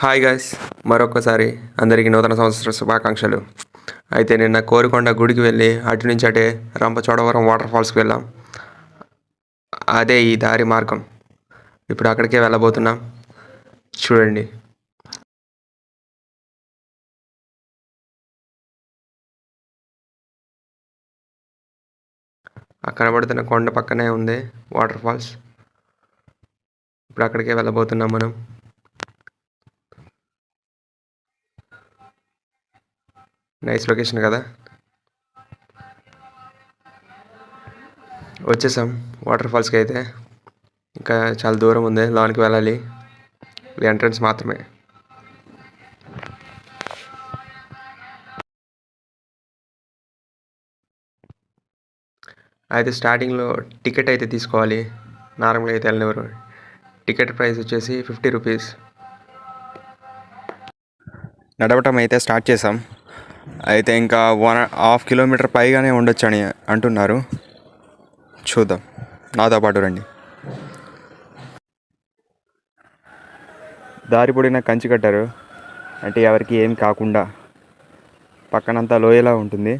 Hi guys, మరొకసారి అందరికీ నూతన సంవత్సర శుభాకాంక్షలు. అయితే నిన్న కోరుకొండ గుడికి వెళ్ళి అటు నుంచి అటే రంపచోడవరం వాటర్ ఫాల్స్కి వెళ్ళాం. అదే ఈ దారి మార్గం. ఇప్పుడు అక్కడికే వెళ్ళబోతున్నాం. చూడండి. ఆ కనబడుతున్న కొండ పక్కనే ఉంది వాటర్ ఫాల్స్. ఇప్పుడు అక్కడికే వెళ్ళబోతున్నాం మనం. నైస్ లొకేషన్ కదా. వచ్చేసాం వాటర్ ఫాల్స్కి. అయితే ఇంకా చాలా దూరం ఉంది, లోనికి వెళ్ళాలి. ఇది ఎంట్రన్స్ మాత్రమే. అయితే స్టార్టింగ్లో టికెట్ అయితే తీసుకోవాలి. నార్మల్గా అయితే వెళ్ళినవారు. టికెట్ ప్రైస్ వచ్చేసి 50 రూపీస్. నడవటం అయితే స్టార్ట్ చేసాం. అయితే ఇంకా 1.5 కిలోమీటర్ పైగానే ఉండొచ్చు అని అంటున్నారు. చూద్దాం, నాతో పాటు రండి. దారి పొడిన కంచి కట్టారు, అంటే ఎవరికి ఏం కాకుండా. పక్కనంతా లోయలా ఉంటుంది.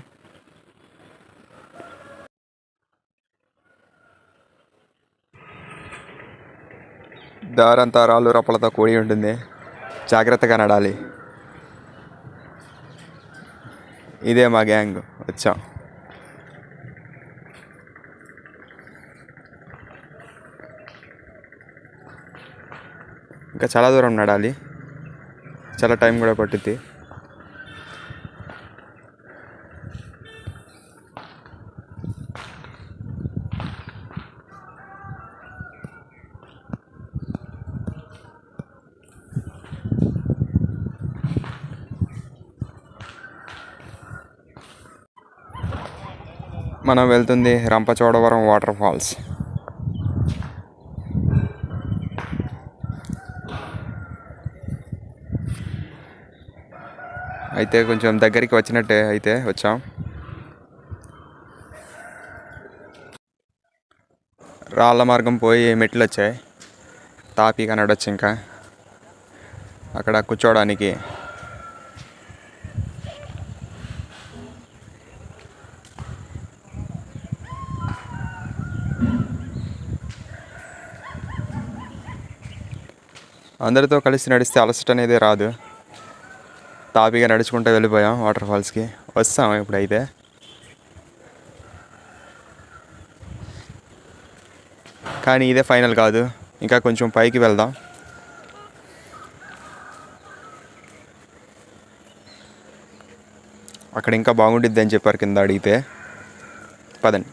దారంతా రాళ్ళు రప్పలతో కూడి ఉంటుంది. జాగ్రత్తగా నడాలి. ఇదే మా గ్యాంగ్. వచ్చాం. ఇంకా చాలా దూరం నడాలి, చాలా టైం కూడా పట్టుద్ది. మనం వెళ్తుంది రంపచోడవరం వాటర్ ఫాల్స్. అయితే కొంచెం దగ్గరికి వచ్చినట్టే అయితే వచ్చాం. రాళ్ళ మార్గం పోయి మెట్లు వచ్చాయి. తాపీగా నడవచ్చు. ఇంకా అక్కడ కూర్చోవడానికి అందరితో కలిసి నడిస్తే అలసట అనేది రాదు. తాపీగా నడుచుకుంటూ వెళ్ళిపోయాం వాటర్ ఫాల్స్కి. వస్తాం ఇప్పుడైతే. కానీ ఇదే ఫైనల్ కాదు, ఇంకా కొంచెం పైకి వెళ్దాం. అక్కడ ఇంకా బాగుండిద్ది అని చెప్పారు కింద అడిగితే. పదండి.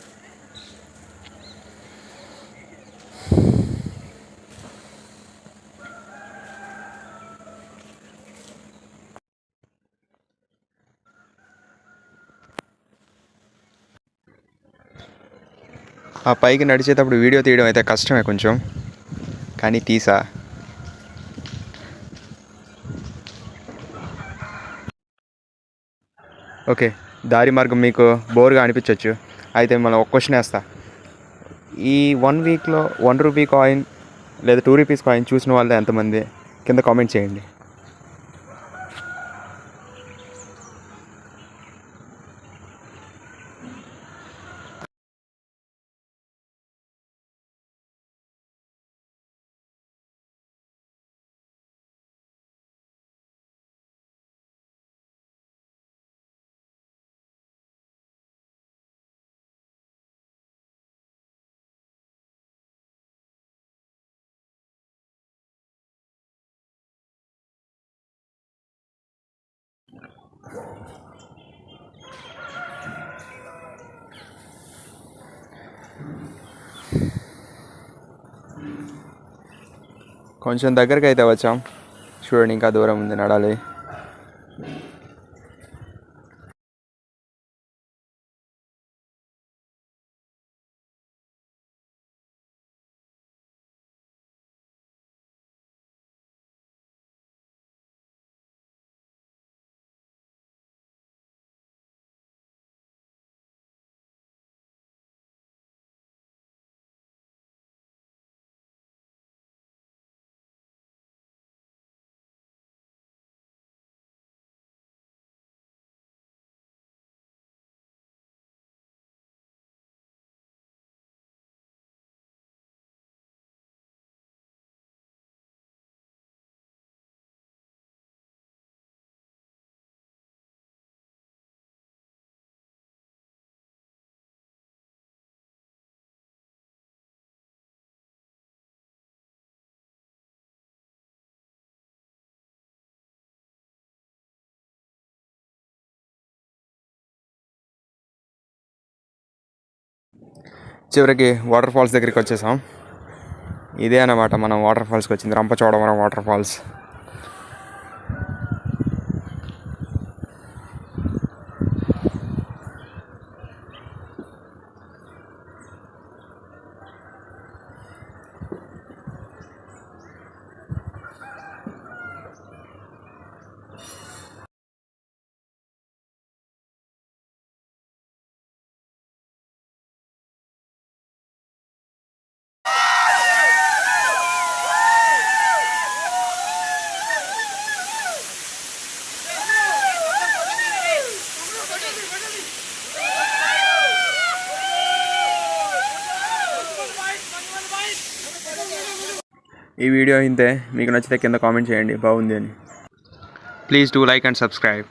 ఆ పైకి నడిచేటప్పుడు వీడియో తీయడం అయితే కష్టమే కొంచెం, కానీ తీసా. ఓకే, దారి మార్గం మీకు బోర్గా అనిపించవచ్చు. అయితే మనం ఒక క్వశ్చన్ వేస్తా. ఈ 1 వీక్లో 1 రూపీ కాయిన్ లేదా 2 రూపీస్ కాయిన్ చూసిన వాళ్ళే ఎంతమంది? కింద కామెంట్ చేయండి. కొంచెం దగ్గరికి అయితే వచ్చాం. చూడండి, ఇంకా దూరం ఉంది, నడాలి. చివరికి వాటర్ ఫాల్స్ దగ్గరికి వచ్చేసాం. ఇదే అన్నమాట మనం వాటర్ ఫాల్స్కి వచ్చింది, రంపచోడవరం వాటర్ ఫాల్స్. ఈ వీడియో ఇంతే. మీకు నచ్చితే కింద కామెంట్ చేయండి బాగుంది అని. Please do like and subscribe.